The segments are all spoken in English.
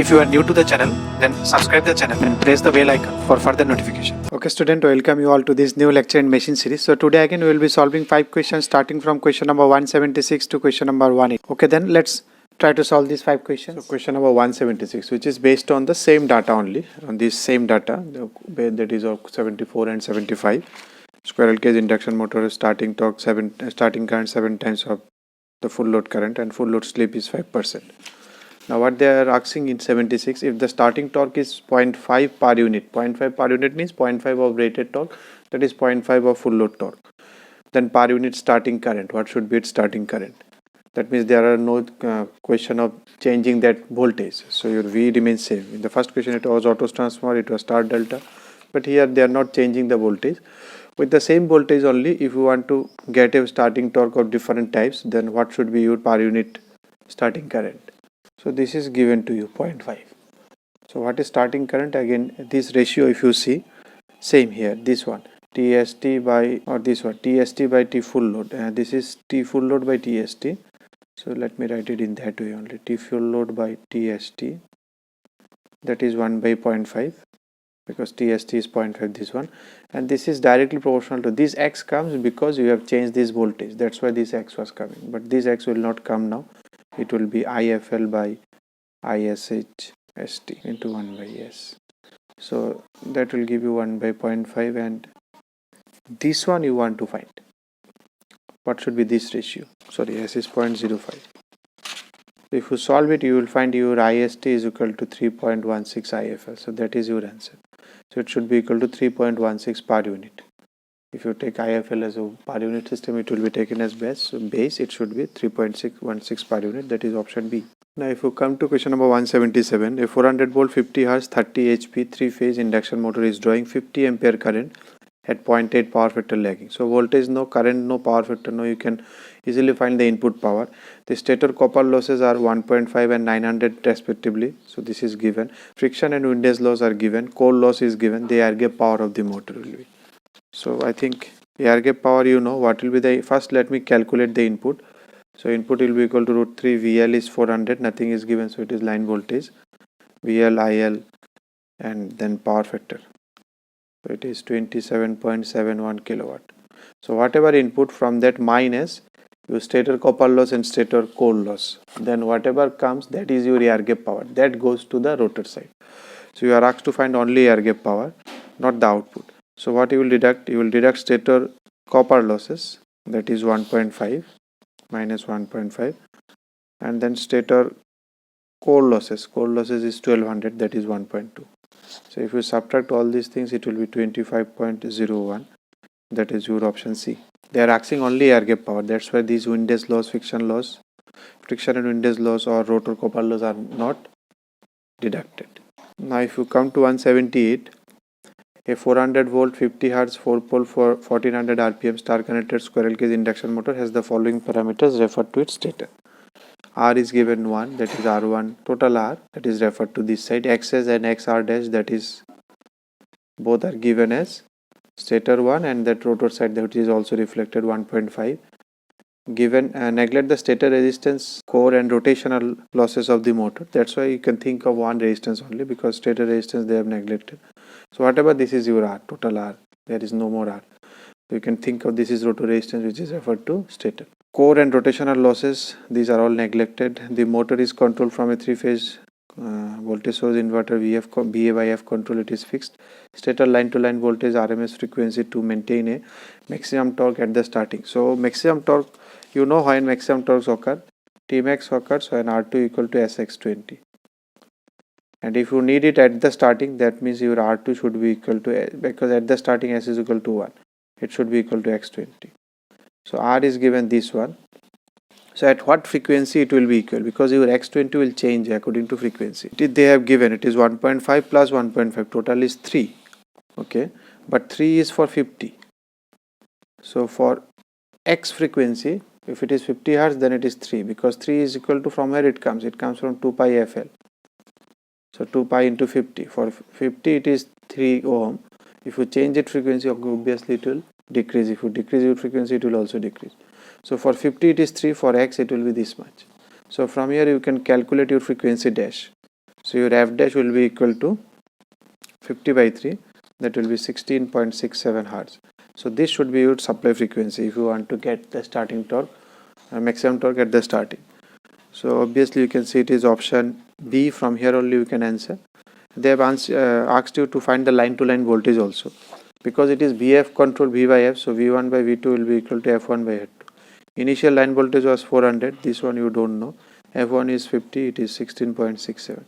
If you are new to the channel, then subscribe the channel and press the bell icon for further notification. Okay student, welcome you all to this new lecture in machine series. So today again we will be solving 5 questions starting from question number 176 to question number 180. Okay, then let's try to solve these 5 questions. So question number 176, which is based on the same data only, on this same data, that is of 74 and 75. Squirrel cage induction motor starting torque starting current 7 times of the full load current and full load slip is 5%. Now what they are asking in 76, if the starting torque is 0.5 per unit, 0.5 per unit means 0.5 of rated torque, that is 0.5 of full load torque. Then per unit starting current, what should be its starting current? That means there are no question of changing that voltage. So your V remains same. In the first question it was auto transformer, it was star delta, but here they are not changing the voltage. With the same voltage only, if you want to get a starting torque of different types, then what should be your per unit starting current? So this is given to you 0.5. So what is starting current? Again this ratio, if you see, same here, this one TST by, or this one TST by T full load, this is T full load by TST. So let me write it in that way only, T full load by TST, that is 1 by 0.5, because TST is 0.5, this one, and this is directly proportional to this X comes because you have changed this voltage, that's why this X was coming, but this X will not come now. It will be IFL by ISH ST into 1 by S. So that will give you 1 by 0.5, and this one you want to find. What should be this ratio? Sorry, S is 0.05. If you solve it, you will find your IST is equal to 3.16 IFL. So that is your answer. So it should be equal to 3.16 per unit. If you take IFL as a per unit system, it will be taken as base. So base, it should be 3.616 per unit. That is option B. Now if you come to question number 177, a 400 volt 50 Hz 30 HP 3-phase induction motor is drawing 50 ampere current at 0.8 power factor lagging. So voltage no, current no, power factor no, you can easily find the input power. The stator copper losses are 1.5 and 900 respectively. So this is given. Friction and windage loss are given. Core loss is given. The air gap power of the motor will be. So I think air gap power, you know what will be the, first let me calculate the input. So input will be equal to root 3, VL is 400, nothing is given, so it is line voltage, VL, IL, and then power factor. So it is 27.71 kilowatt. So whatever input from that minus your stator copper loss and stator core loss, then whatever comes, that is your air gap power, that goes to the rotor side. So you are asked to find only air gap power, not the output. So what you will deduct? You will deduct stator copper losses, that is 1.5 minus 1.5, and then stator core losses is 1200, that is 1.2. So if you subtract all these things, it will be 25.01, that is your option C. They are asking only air gap power, that's why these windage loss, friction and windage loss or rotor copper loss are not deducted. Now if you come to 178, a 400 volt 50 Hz 4 pole for 1400 rpm star connected squirrel cage induction motor has the following parameters referred to its stator. R is given 1, that is R1, total R, that is referred to this side, XS and XR dash, that is both are given as stator 1, and that rotor side, that is also reflected 1.5. Given neglect the stator resistance, core and rotational losses of the motor, that's why you can think of one resistance only, because stator resistance they have neglected. So whatever this is your R, total R, there is no more R. So you can think of this is rotor resistance, which is referred to stator. Core and rotational losses, these are all neglected. The motor is controlled from a 3-phase voltage source inverter BA by F control, it is fixed. Stator line to line voltage RMS frequency to maintain a maximum torque at the starting. So maximum torque, you know when maximum torques occur, Tmax occurs when R2 equal to SX20. And if you need it at the starting, that means your R2 should be equal to, because at the starting S is equal to 1, it should be equal to X20. So R is given this one. So at what frequency it will be equal, because your X20 will change according to frequency. They have given it is 1.5 plus 1.5, total is 3. Okay, but 3 is for 50. So for X frequency, if it is 50 Hz, then it is 3, because 3 is equal to, from where it comes from 2 pi FL. So 2 pi into 50, for 50 it is 3 ohm. If you change it frequency, obviously it will decrease. If you decrease your frequency, it will also decrease. So for 50 it is 3, for X it will be this much. So from here you can calculate your frequency dash. So your F dash will be equal to 50 by 3, that will be 16.67 Hertz. So this should be your supply frequency if you want to get the starting torque, maximum torque at the starting. So obviously you can see it is option B. From here only you can answer. They have asked you to find the line to line voltage also, because it is VF control V by F, so V1 by V2 will be equal to F1 by F2. Initial line voltage was 400, this one you don't know. F1 is 50, it is 16.67.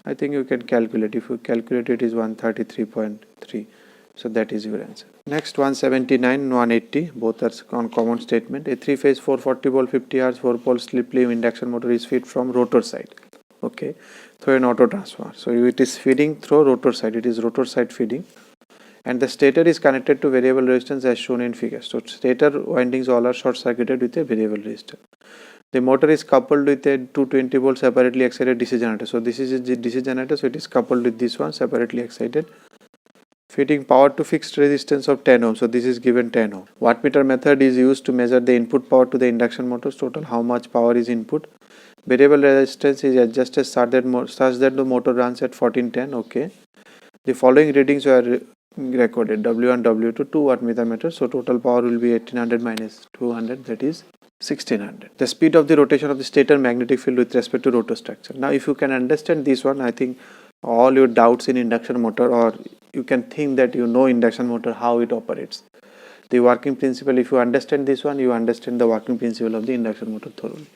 I think you can calculate. If you calculate, it is 133.3. So that is your answer. Next, 179, 180, both are on common statement. A 3-phase 440 volt 50 Hz 4-pole slip leaf induction motor is fed from rotor side. Okay, through an auto transformer. So it is feeding through rotor side. It is rotor side feeding, and the stator is connected to variable resistance as shown in figure. So stator windings all are short circuited with a variable resistor. The motor is coupled with a 220 volt separately excited DC generator. So this is a DC generator, so it is coupled with this one separately excited, feeding power to fixed resistance of 10 ohm. So this is given 10 ohm. Wattmeter method is used to measure the input power to the induction motors total, how much power is input. Variable resistance is adjusted such that the motor runs at 1410. Okay. The following readings were recorded: W1, W2, 2 wattmeter meter. So total power will be 1800 minus 200, that is 1600. The speed of the rotation of the stator magnetic field with respect to rotor structure. Now if you can understand this one, I think all your doubts in induction motor, or you can think that you know induction motor, how it operates, the working principle, if you understand this one, you understand the working principle of the induction motor thoroughly.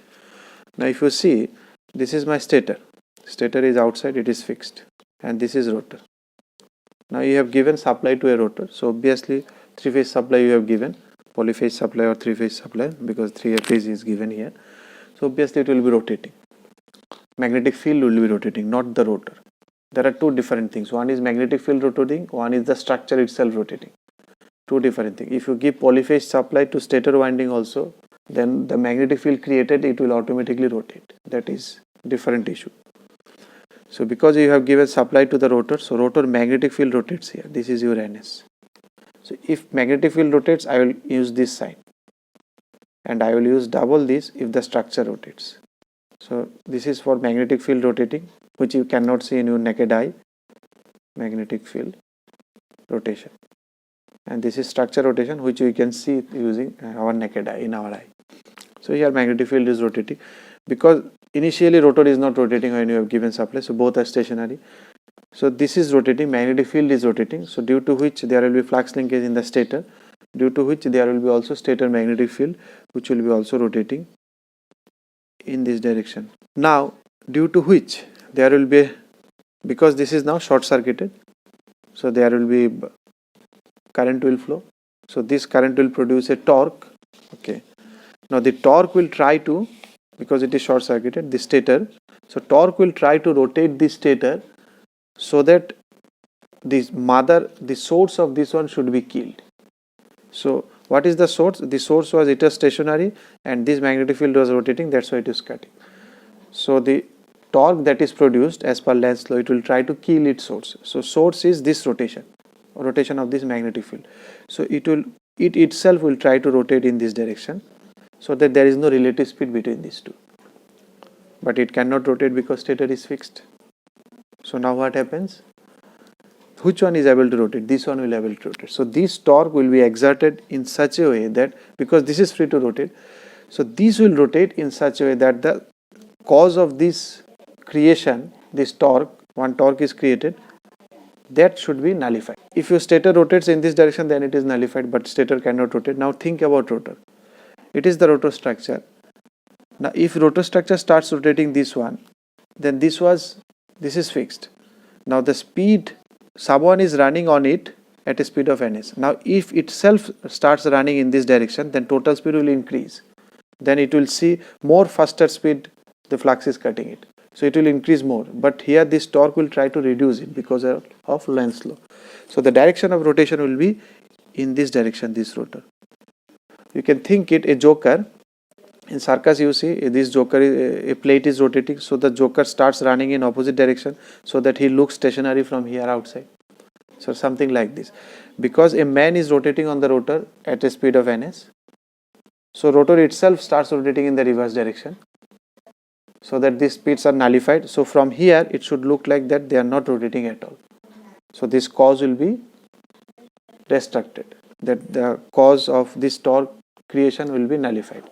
Now if you see, this is my stator is outside, it is fixed, and this is rotor. Now you have given supply to a rotor, so obviously 3-phase supply you have given, polyphase supply or 3-phase supply, because 3-phase is given here. So obviously it will be rotating. Magnetic field will be rotating, not the rotor. There are two different things. One is magnetic field rotating, one is the structure itself rotating. Two different things. If you give polyphase supply to stator winding also, then the magnetic field created, it will automatically rotate. That is different issue. So because you have given supply to the rotor, so rotor magnetic field rotates here. This is your NS. So if magnetic field rotates, I will use this sign, and I will use double this if the structure rotates. So this is for magnetic field rotating, which you cannot see in your naked eye. Magnetic field rotation, and this is structure rotation, which you can see using our naked eye, in our eye. So here magnetic field is rotating, because initially rotor is not rotating when you have given supply, so both are stationary. So this is rotating, magnetic field is rotating, so due to which there will be flux linkage in the stator, due to which there will be also stator magnetic field, which will be also rotating in this direction. Now due to which there will be, because this is now short circuited, so there will be current will flow, so this current will produce a torque. Okay, now the torque will try to, because it is short circuited, the stator, so torque will try to rotate the stator so that the source of this one should be killed. So what is the source? The source was, it was stationary, and this magnetic field was rotating, that's why it is cutting. So the torque that is produced as per Lenz's law, it will try to kill its source. So source is this rotation of this magnetic field. So it itself will try to rotate in this direction, so that there is no relative speed between these two. But it cannot rotate because stator is fixed. So now what happens? Which one is able to rotate? This one will be able to rotate. So this torque will be exerted in such a way that, because this is free to rotate, so this will rotate in such a way that the cause of this creation, this torque, one torque is created, that should be nullified. If your stator rotates in this direction, then it is nullified, but stator cannot rotate. Now think about rotor. It is the rotor structure. Now if rotor structure starts rotating this one, then this is fixed. Now the speed sub1 is running on it at a speed of ns. Now if itself starts running in this direction, then total speed will increase. Then it will see more faster speed, the flux is cutting it. So it will increase more. But here this torque will try to reduce it because of Lenz's law. So the direction of rotation will be in this direction, this rotor. You can think it a joker. In circus you see this joker, a plate is rotating, so the joker starts running in opposite direction so that he looks stationary from here outside. So something like this. Because a man is rotating on the rotor at a speed of ns, so rotor itself starts rotating in the reverse direction. so that these speeds are nullified. So from here it should look like that they are not rotating at all. So this cause will be restricted, that the cause of this torque creation will be nullified.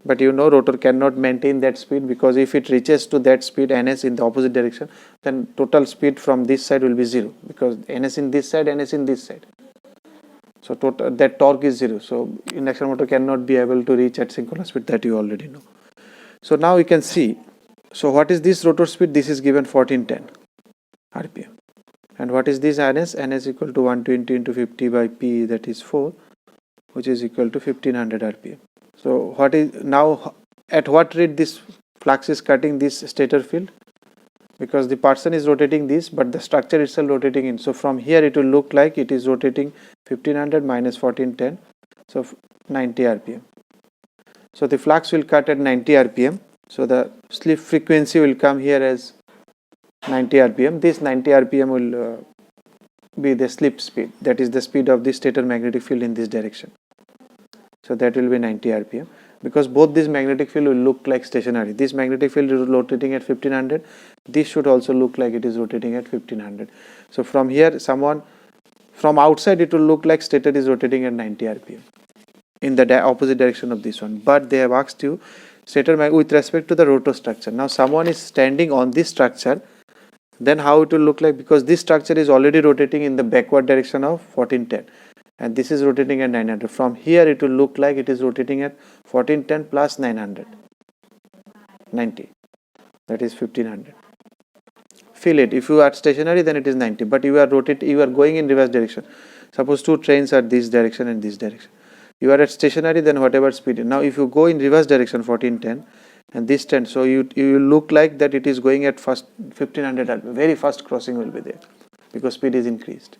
But you know rotor cannot maintain that speed, because if it reaches to that speed ns in the opposite direction, then total speed from this side will be 0, because ns in this side, ns in this side. So total, that torque is 0. So induction motor cannot be able to reach at synchronous speed, that you already know. So now we can see, so what is this rotor speed? This is given 1410 rpm. And what is this ns? Ns equal to 120 into 50 by p, that is 4, which is equal to 1500 rpm. So what is now, at what rate this flux is cutting this stator field? Because the person is rotating this, but the structure itself rotating in. So from here it will look like it is rotating 1500 minus 1410, so 90 rpm. So the flux will cut at 90 rpm. So the slip frequency will come here as 90 rpm. This 90 rpm will be the slip speed, that is the speed of the stator magnetic field in this direction. So that will be 90 rpm, because both this magnetic field will look like stationary. This magnetic field is rotating at 1500. This should also look like it is rotating at 1500. So from here, from outside it will look like stator is rotating at 90 rpm in the opposite direction of this one. But they have asked you stator with respect to the rotor structure. Now someone is standing on this structure, then how it will look like? Because this structure is already rotating in the backward direction of 1410. And this is rotating at 900. From here it will look like it is rotating at 1410 plus 900, 90, that is 1500. Feel it, if you are stationary then it is 90, but you are going in reverse direction. Suppose two trains are this direction and this direction. You are at stationary, then whatever speed. Now if you go in reverse direction 1410 and this 10, so you will look like that it is going at first 1500 rpm. Very fast crossing will be there, because speed is increased.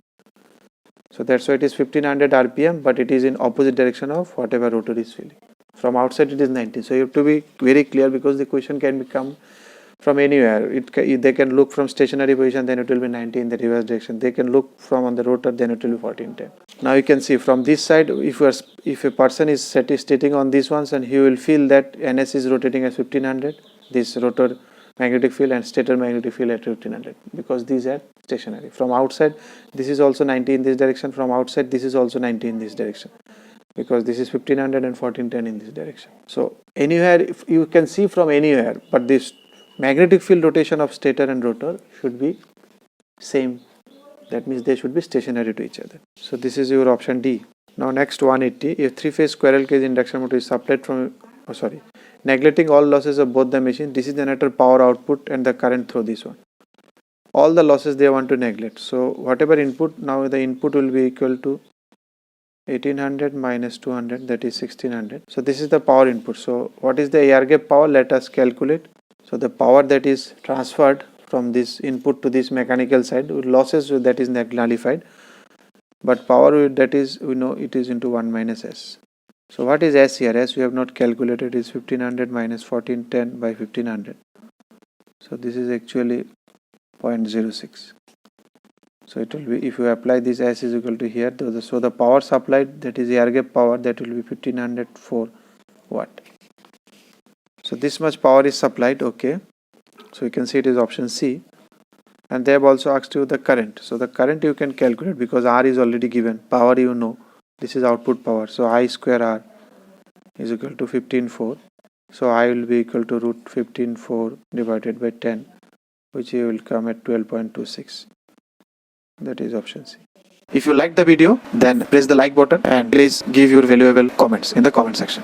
So that's why it is 1500 rpm, but it is in opposite direction of whatever rotor is feeling. From outside it is 90. So you have to be very clear, because the question can become from anywhere. They can look from stationary position, then it will be 90 in the reverse direction. They can look from on the rotor, then it will be 1410. Now you can see from this side, if a person is sitting on these ones, and he will feel that ns is rotating at 1500, this rotor magnetic field, and stator magnetic field at 1500, because these are stationary. From outside this is also 90 in this direction, from outside this is also 90 in this direction, because this is 1500 and 1410 in this direction. So anywhere, if you can see from anywhere, but this magnetic field rotation of stator and rotor should be same. That means they should be stationary to each other. So this is your option D. Now next 180, if three-phase squirrel cage induction motor is supplied from, neglecting all losses of both the machine, DC generator power output and the current through this one. All the losses they want to neglect. So whatever input, now the input will be equal to 1800 minus 200, that is 1600. So this is the power input. So what is the air gap power? Let us calculate. So the power that is transferred from this input to this mechanical side, with losses that is nullified, but power that is, we know it is into 1 minus S. So what is S here? S we have not calculated, is 1500 minus 1410 by 1500. So this is actually 0.06. So it will be, if you apply this S is equal to here, so the power supplied, that is air gap power, that will be 1504 watt. So this much power is supplied, okay. So you can see it is option C. And they have also asked you the current. So the current you can calculate, because R is already given. Power you know, this is output power. So I square R is equal to 15.4. So I will be equal to root 15.4 divided by 10, which will come at 12.26. That is option C. If you like the video, then press the like button and please give your valuable comments in the comment section.